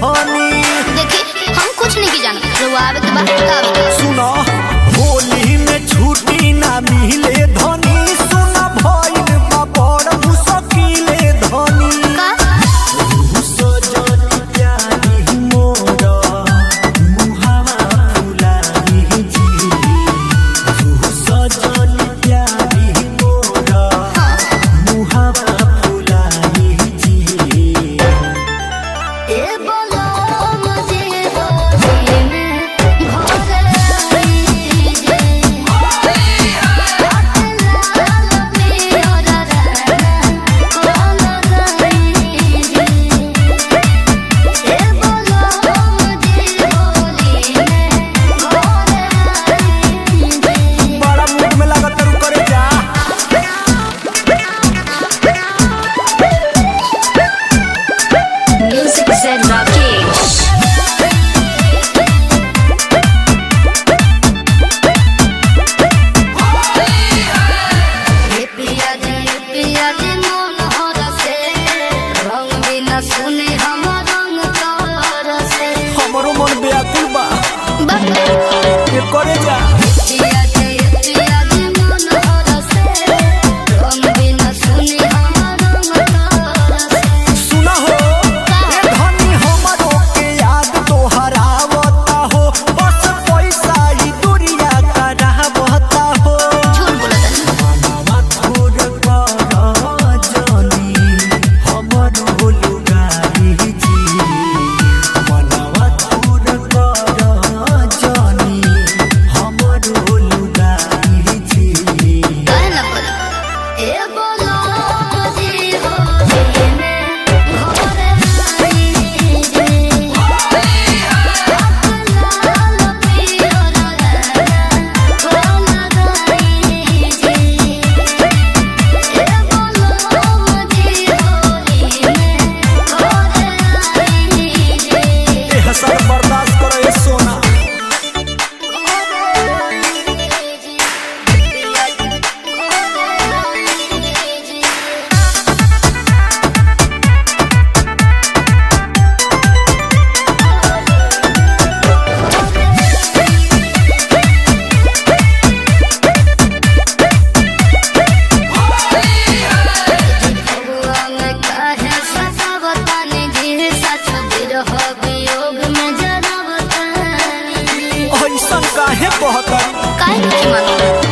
धनी। देखी हम कुछ नहीं की जाना, जो आवे के बाद आवे। सुना होली में छुट्टी ना मिले धनी, सुना भइल बा बड़ मुश्किले धनी। हमरो मन व्याकुल बा करे जा। सुना हो धनी हमरो के याद तोहर आवता हो, बस पैसा ही दुनिया करावता हो। मनवा थोर कर जानी हमरो लुगाई जी, मनवा थोर कर जानी हमरो लुगाई जी। सब बर्दाश्त करो ये सोना। ऐसा काहे कहता काहे नहीं मानो।